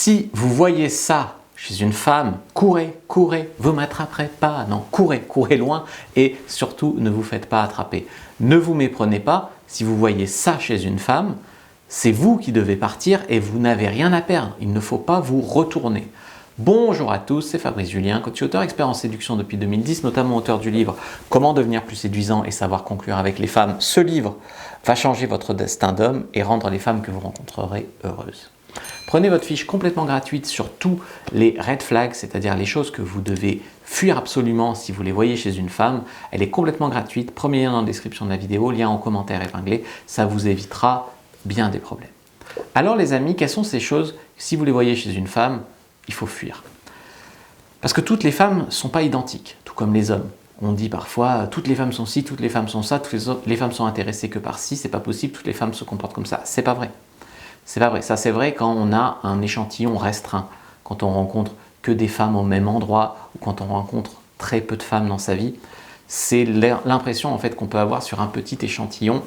Si vous voyez ça chez une femme, courez, courez, vous ne m'attraperez pas. Non, courez, courez loin et surtout ne vous faites pas attraper. Ne vous méprenez pas, si vous voyez ça chez une femme, c'est vous qui devez partir et vous n'avez rien à perdre. Il ne faut pas vous retourner. Bonjour à tous, c'est Fabrice Julien, coach et auteur expert en séduction depuis 2010, notamment auteur du livre « Comment devenir plus séduisant et savoir conclure avec les femmes ». Ce livre va changer votre destin d'homme et rendre les femmes que vous rencontrerez heureuses. Prenez votre fiche complètement gratuite sur tous les red flags, c'est-à-dire les choses que vous devez fuir absolument si vous les voyez chez une femme. Elle est complètement gratuite, premier lien dans la description de la vidéo, lien en commentaire épinglé, ça vous évitera bien des problèmes. Alors les amis, quelles sont ces choses, si vous les voyez chez une femme, il faut fuir? Parce que toutes les femmes ne sont pas identiques, tout comme les hommes. On dit parfois, toutes les femmes sont ci, toutes les femmes sont ça, toutes les femmes sont intéressées que par ci, c'est pas possible, toutes les femmes se comportent comme ça. C'est pas vrai. C'est pas vrai. Ça, c'est vrai quand on a un échantillon restreint, quand on rencontre que des femmes au même endroit ou quand on rencontre très peu de femmes dans sa vie. C'est l'impression en fait qu'on peut avoir sur un petit échantillon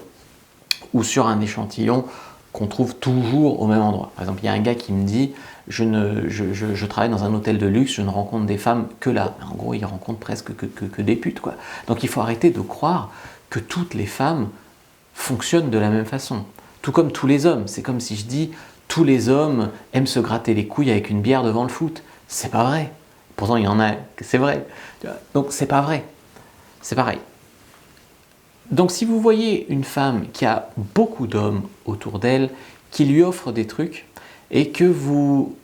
ou sur un échantillon qu'on trouve toujours au même endroit. Par exemple, il y a un gars qui me dit je travaille dans un hôtel de luxe, je ne rencontre des femmes que là. En gros, il rencontre presque que des putes, quoi. Donc il faut arrêter de croire que toutes les femmes fonctionnent de la même façon. Tout comme tous les hommes. C'est comme si je dis tous les hommes aiment se gratter les couilles avec une bière devant le foot. C'est pas vrai. Pourtant, il y en a, c'est vrai. Donc, c'est pas vrai. C'est pareil. Donc, si vous voyez une femme qui a beaucoup d'hommes autour d'elle, qui lui offrent des trucs, et que vous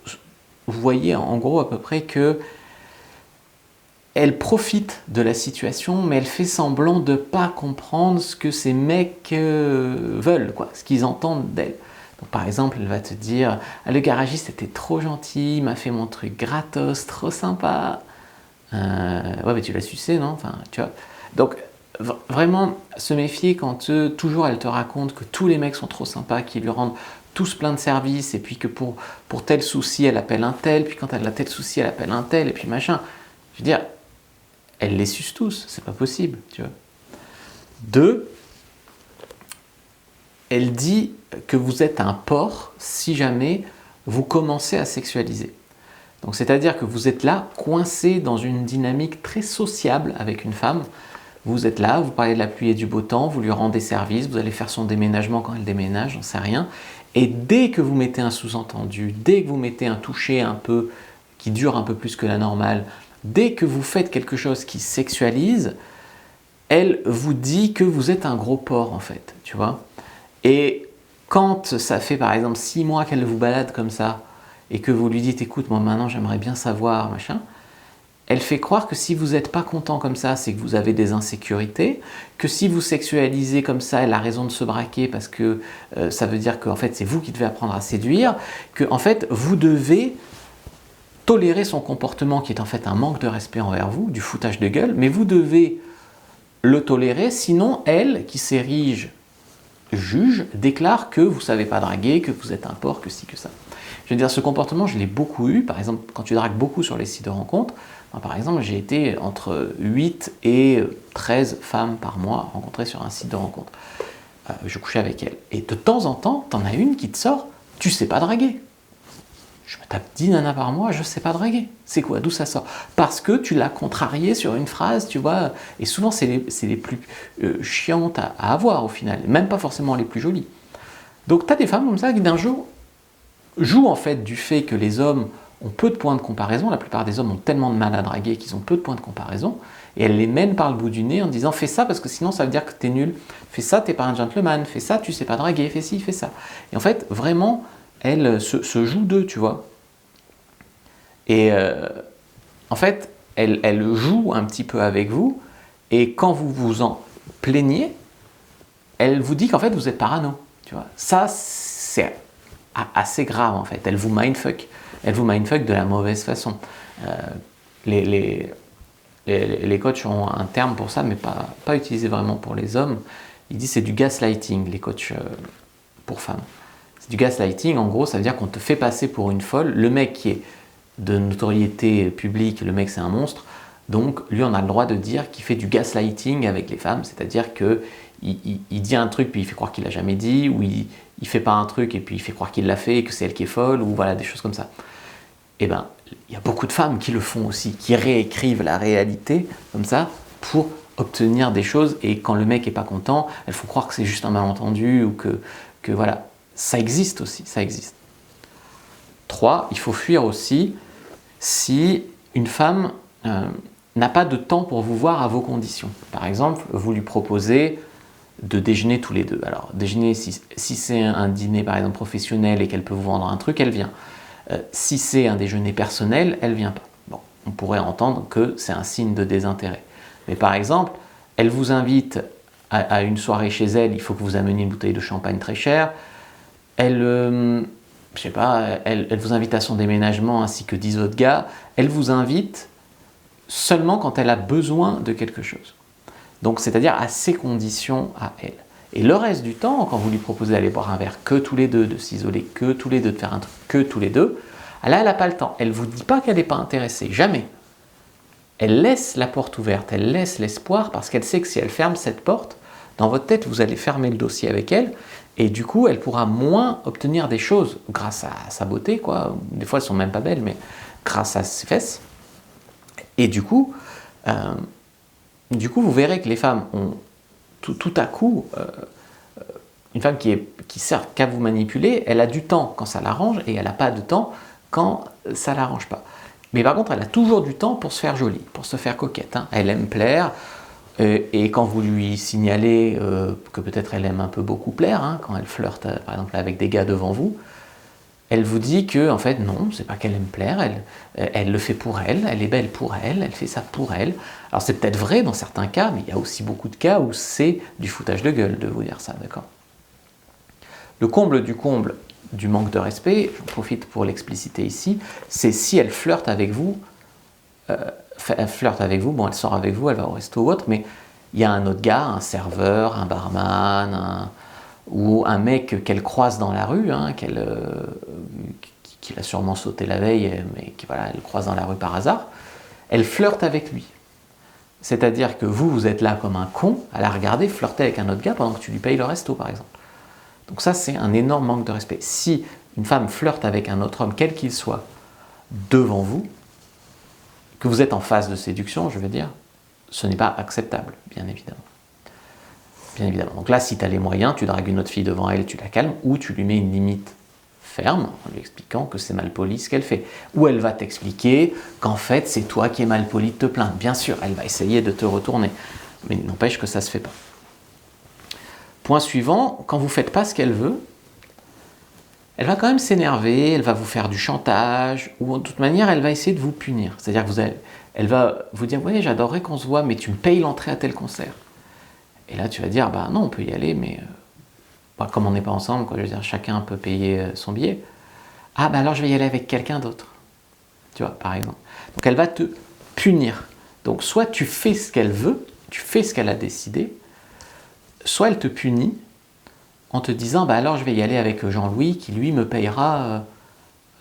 voyez en gros à peu près que elle profite de la situation, mais elle fait semblant de ne pas comprendre ce que ces mecs veulent, quoi, ce qu'ils entendent d'elle. Donc, par exemple, elle va te dire ah, « Le garagiste était trop gentil, il m'a fait mon truc gratos, trop sympa. Ouais, mais tu l'as sucé, non ?» Enfin, tu vois. Donc, vraiment, se méfier quand toujours elle te raconte que tous les mecs sont trop sympas, qu'ils lui rendent tous plein de services, et puis que pour tel souci, elle appelle un tel, puis quand elle a tel souci, elle appelle un tel, et puis machin. Je veux dire, elle les suce tous, c'est pas possible, tu vois. 2, elle dit que vous êtes un porc si jamais vous commencez à sexualiser. Donc c'est-à-dire que vous êtes là, coincé dans une dynamique très sociable avec une femme. Vous êtes là, vous parlez de la pluie et du beau temps, vous lui rendez service, vous allez faire son déménagement quand elle déménage, j'en sais rien. Et dès que vous mettez un sous-entendu, dès que vous mettez un toucher un peu qui dure un peu plus que la normale, dès que vous faites quelque chose qui sexualise, elle vous dit que vous êtes un gros porc en fait, tu vois. Et quand ça fait par exemple 6 mois qu'elle vous balade comme ça et que vous lui dites écoute, moi maintenant j'aimerais bien savoir, machin, elle fait croire que si vous n'êtes pas content comme ça, c'est que vous avez des insécurités, que si vous sexualisez comme ça, elle a raison de se braquer parce que ça veut dire que en fait, c'est vous qui devez apprendre à séduire, que en fait, vous devez tolérer son comportement qui est en fait un manque de respect envers vous, du foutage de gueule, mais vous devez le tolérer, sinon elle, qui s'érige juge, déclare que vous ne savez pas draguer, que vous êtes un porc, que ci, que ça. Je veux dire, ce comportement, je l'ai beaucoup eu. Par exemple, quand tu dragues beaucoup sur les sites de rencontres, par exemple, j'ai été entre 8 et 13 femmes par mois rencontrées sur un site de rencontre. Je couchais avec elles. Et de temps en temps, tu en as une qui te sort « tu sais pas draguer ». Je me tape 10 nanas par mois, je sais pas draguer. C'est quoi? D'où ça sort? Parce que tu l'as contrarié sur une phrase, tu vois. Et souvent, c'est les plus chiantes à avoir au final. Même pas forcément les plus jolies. Donc, tu as des femmes comme ça qui d'un jour jouent en fait du fait que les hommes ont peu de points de comparaison. La plupart des hommes ont tellement de mal à draguer qu'ils ont peu de points de comparaison. Et elles les mènent par le bout du nez en disant « fais ça parce que sinon ça veut dire que t'es nul. Fais ça, t'es pas un gentleman. Fais ça, tu sais pas draguer. Fais ci, fais ça. » Et en fait, vraiment, elles se jouent d'eux, tu vois. Et en fait, elles jouent un petit peu avec vous. Et quand vous vous en plaignez, elle vous dit qu'en fait, vous êtes parano. Tu vois. Ça, c'est assez grave en fait. Elle vous mindfuck. Elle vous mindfuck de la mauvaise façon. Les coachs ont un terme pour ça, mais pas utilisé vraiment pour les hommes. Ils disent c'est du gaslighting, les coachs pour femmes. C'est du gaslighting, en gros, ça veut dire qu'on te fait passer pour une folle. Le mec qui est de notoriété publique, le mec c'est un monstre. Donc lui, on a le droit de dire qu'il fait du gaslighting avec les femmes, c'est-à-dire que il dit un truc puis il fait croire qu'il l'a jamais dit, ou il fait pas un truc et puis il fait croire qu'il l'a fait et que c'est elle qui est folle, ou voilà, des choses comme ça. eh ben, il y a beaucoup de femmes qui le font aussi, qui réécrivent la réalité comme ça pour obtenir des choses, et quand le mec n'est pas content, elles font croire que c'est juste un malentendu ou que voilà, ça existe aussi, ça existe. 3, il faut fuir aussi si une femme n'a pas de temps pour vous voir à vos conditions. Par exemple, vous lui proposez de déjeuner tous les deux. Alors, déjeuner, si c'est un dîner par exemple professionnel et qu'elle peut vous vendre un truc, elle vient. Si c'est un déjeuner personnel, elle ne vient pas. Bon, on pourrait entendre que c'est un signe de désintérêt. Mais par exemple, elle vous invite à une soirée chez elle, il faut que vous ameniez une bouteille de champagne très chère. Elle, je sais pas, elle vous invite à son déménagement ainsi que 10 autres gars. Elle vous invite seulement quand elle a besoin de quelque chose. Donc, c'est-à-dire à ses conditions à elle. Et le reste du temps, quand vous lui proposez d'aller boire un verre que tous les deux, de s'isoler que tous les deux, de faire un truc que tous les deux, là, elle n'a pas le temps. Elle ne vous dit pas qu'elle n'est pas intéressée, jamais. Elle laisse la porte ouverte, elle laisse l'espoir, parce qu'elle sait que si elle ferme cette porte, dans votre tête, vous allez fermer le dossier avec elle, et du coup, elle pourra moins obtenir des choses grâce à sa beauté, quoi. Des fois, elles ne sont même pas belles, mais grâce à ses fesses. Et du coup, vous verrez que les femmes ont tout à coup, une femme qui sert qu'à vous manipuler, elle a du temps quand ça l'arrange et elle n'a pas de temps quand ça ne l'arrange pas. Mais par contre, elle a toujours du temps pour se faire jolie, pour se faire coquette. Hein. Elle aime plaire, et quand vous lui signalez que peut-être elle aime un peu beaucoup plaire, hein, quand elle flirte par exemple avec des gars devant vous, elle vous dit que en fait non, c'est pas qu'elle aime plaire, elle le fait pour elle est belle pour elle fait ça pour elle. Alors c'est peut-être vrai dans certains cas, mais il y a aussi beaucoup de cas où c'est du foutage de gueule de vous dire ça, d'accord? Le comble du manque de respect, j'en profite pour l'expliciter ici, c'est si elle flirte avec vous, bon elle sort avec vous, elle va au resto ou autre, mais il y a un autre gars, un serveur, un barman, ou un mec qu'elle croise dans la rue, hein, qu'il a sûrement sauté la veille, mais elle croise dans la rue par hasard, elle flirte avec lui. C'est-à-dire que vous êtes là comme un con à la regarder flirter avec un autre gars pendant que tu lui payes le resto, par exemple. Donc ça, c'est un énorme manque de respect. Si une femme flirte avec un autre homme, quel qu'il soit, devant vous, que vous êtes en phase de séduction, je veux dire, ce n'est pas acceptable, bien évidemment. Bien évidemment. Donc là, si tu as les moyens, tu dragues une autre fille devant elle, tu la calmes, ou tu lui mets une limite ferme en lui expliquant que c'est mal poli ce qu'elle fait. Ou elle va t'expliquer qu'en fait, c'est toi qui es mal poli de te plaindre. Bien sûr, elle va essayer de te retourner, mais n'empêche que ça ne se fait pas. Point suivant, quand vous ne faites pas ce qu'elle veut, elle va quand même s'énerver, elle va vous faire du chantage, ou de toute manière, elle va essayer de vous punir. C'est-à-dire elle va vous dire « Oui, j'adorerais qu'on se voit, mais tu me payes l'entrée à tel concert. » Et là, tu vas dire, bah non, on peut y aller, mais comme on n'est pas ensemble, quoi, je veux dire, chacun peut payer son billet. Ah, bah alors je vais y aller avec quelqu'un d'autre. Tu vois, par exemple. Donc elle va te punir. Donc soit tu fais ce qu'elle veut, tu fais ce qu'elle a décidé, soit elle te punit en te disant, bah alors je vais y aller avec Jean-Louis qui lui me payera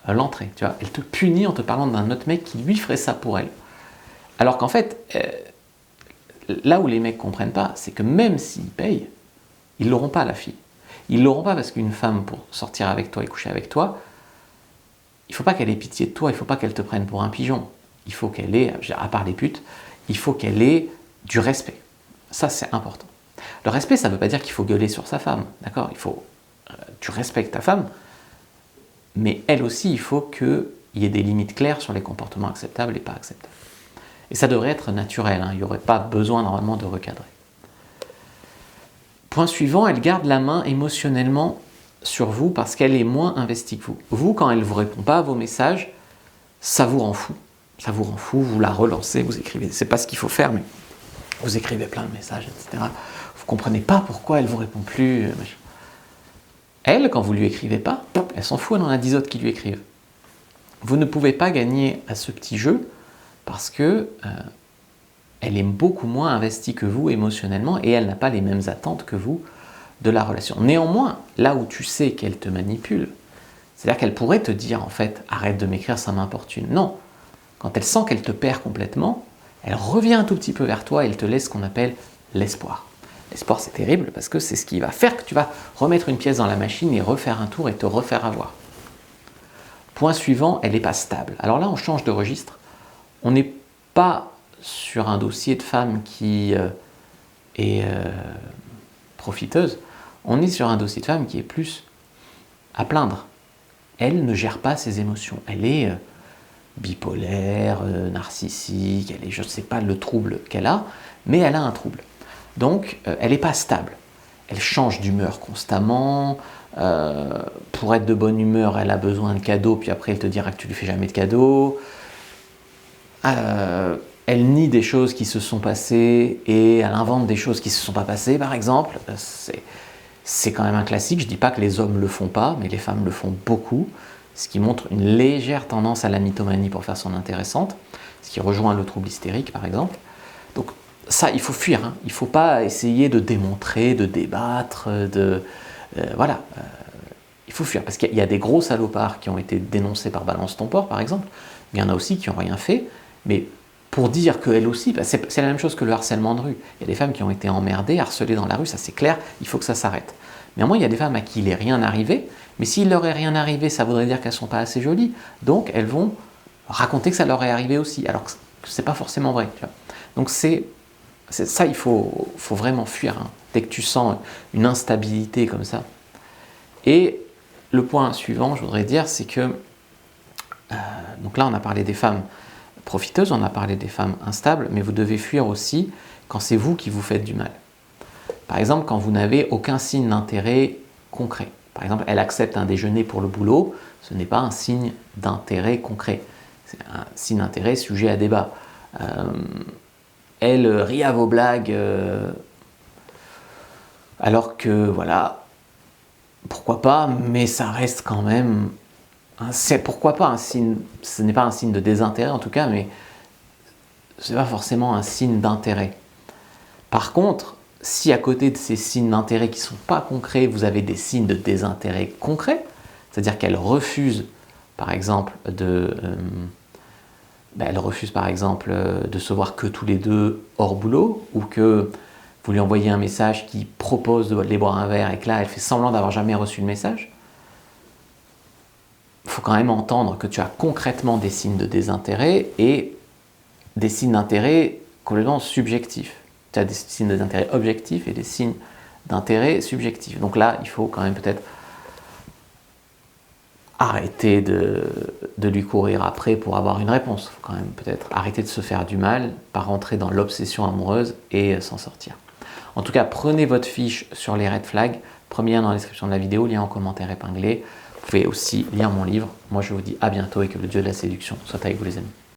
l'entrée. Tu vois, elle te punit en te parlant d'un autre mec qui lui ferait ça pour elle. Alors qu'en fait, là où les mecs ne comprennent pas, c'est que même s'ils payent, ils ne l'auront pas, la fille. Ils ne l'auront pas parce qu'une femme, pour sortir avec toi et coucher avec toi, il ne faut pas qu'elle ait pitié de toi, il ne faut pas qu'elle te prenne pour un pigeon. Il faut qu'elle ait, à part les putes, il faut qu'elle ait du respect. Ça, c'est important. Le respect, ça ne veut pas dire qu'il faut gueuler sur sa femme, d'accord? Tu respectes ta femme, mais elle aussi, il faut qu'il y ait des limites claires sur les comportements acceptables et pas acceptables. Et ça devrait être naturel, hein, il n'y aurait pas besoin normalement de recadrer. Point suivant, elle garde la main émotionnellement sur vous parce qu'elle est moins investie que vous. Vous, quand elle ne vous répond pas à vos messages, ça vous rend fou. Ça vous rend fou, vous la relancez, vous écrivez. C'est pas ce qu'il faut faire, mais vous écrivez plein de messages, etc. Vous ne comprenez pas pourquoi elle ne vous répond plus. Elle, quand vous ne lui écrivez pas, elle s'en fout, elle en a 10 autres qui lui écrivent. Vous ne pouvez pas gagner à ce petit jeu parce que elle est beaucoup moins investie que vous émotionnellement et elle n'a pas les mêmes attentes que vous de la relation. Néanmoins, là où tu sais qu'elle te manipule, c'est-à-dire qu'elle pourrait te dire en fait « arrête de m'écrire, ça m'importune ». Non, quand elle sent qu'elle te perd complètement, elle revient un tout petit peu vers toi et elle te laisse ce qu'on appelle l'espoir. L'espoir, c'est terrible parce que c'est ce qui va faire que tu vas remettre une pièce dans la machine et refaire un tour et te refaire avoir. Point suivant, elle n'est pas stable. Alors là, on change de registre. On n'est pas sur un dossier de femme qui est profiteuse. On est sur un dossier de femme qui est plus à plaindre. Elle ne gère pas ses émotions. Elle est bipolaire, narcissique, elle est, je ne sais pas le trouble qu'elle a, mais elle a un trouble. Donc, elle n'est pas stable. Elle change d'humeur constamment. Pour être de bonne humeur, elle a besoin de cadeaux, puis après elle te dira que tu lui fais jamais de cadeaux. Elle nie des choses qui se sont passées et elle invente des choses qui ne se sont pas passées, par exemple. C'est quand même un classique. Je ne dis pas que les hommes ne le font pas, mais les femmes le font beaucoup, ce qui montre une légère tendance à la mythomanie pour faire son intéressante, ce qui rejoint le trouble hystérique, par exemple. Donc ça, il faut fuir. Hein. Il ne faut pas essayer de démontrer, de débattre, voilà. Il faut fuir, parce qu'il y a des gros salopards qui ont été dénoncés par Balance ton porc, par exemple. Il y en a aussi qui n'ont rien fait, mais pour dire qu'elles aussi, c'est la même chose que le harcèlement de rue. Il y a des femmes qui ont été emmerdées, harcelées dans la rue, ça c'est clair, il faut que ça s'arrête. Néanmoins, il y a des femmes à qui il n'est rien arrivé, mais s'il leur est rien arrivé, ça voudrait dire qu'elles ne sont pas assez jolies. Donc elles vont raconter que ça leur est arrivé aussi, alors que ce n'est pas forcément vrai. Tu vois. Donc ça, il faut vraiment fuir, hein, dès que tu sens une instabilité comme ça. Et le point suivant, je voudrais dire, c'est que, donc là on a parlé des femmes profiteuses, on a parlé des femmes instables, mais vous devez fuir aussi quand c'est vous qui vous faites du mal. Par exemple, quand vous n'avez aucun signe d'intérêt concret. Par exemple, elle accepte un déjeuner pour le boulot, ce n'est pas un signe d'intérêt concret. C'est un signe d'intérêt sujet à débat. Elle rit à vos blagues, alors que, voilà, pourquoi pas, mais ça reste quand même... C'est pourquoi pas un signe, ce n'est pas un signe de désintérêt en tout cas, mais ce n'est pas forcément un signe d'intérêt. Par contre, si à côté de ces signes d'intérêt qui ne sont pas concrets, vous avez des signes de désintérêt concrets, c'est-à-dire qu'elle refuse, par exemple, elle refuse par exemple de se voir que tous les deux hors boulot, ou que vous lui envoyez un message qui propose de les boire un verre et que là elle fait semblant d'avoir jamais reçu le message, il faut quand même entendre que tu as concrètement des signes de désintérêt et des signes d'intérêt complètement subjectifs. Tu as des signes d'intérêt objectifs et des signes d'intérêt subjectifs. Donc là, il faut quand même peut-être arrêter de lui courir après pour avoir une réponse. Il faut quand même peut-être arrêter de se faire du mal, pas rentrer dans l'obsession amoureuse et s'en sortir. En tout cas, prenez votre fiche sur les red flags, premier lien dans la description de la vidéo, lien en commentaire épinglé. Vous pouvez aussi lire mon livre. Moi, je vous dis à bientôt et que le dieu de la séduction soit avec vous, les amis.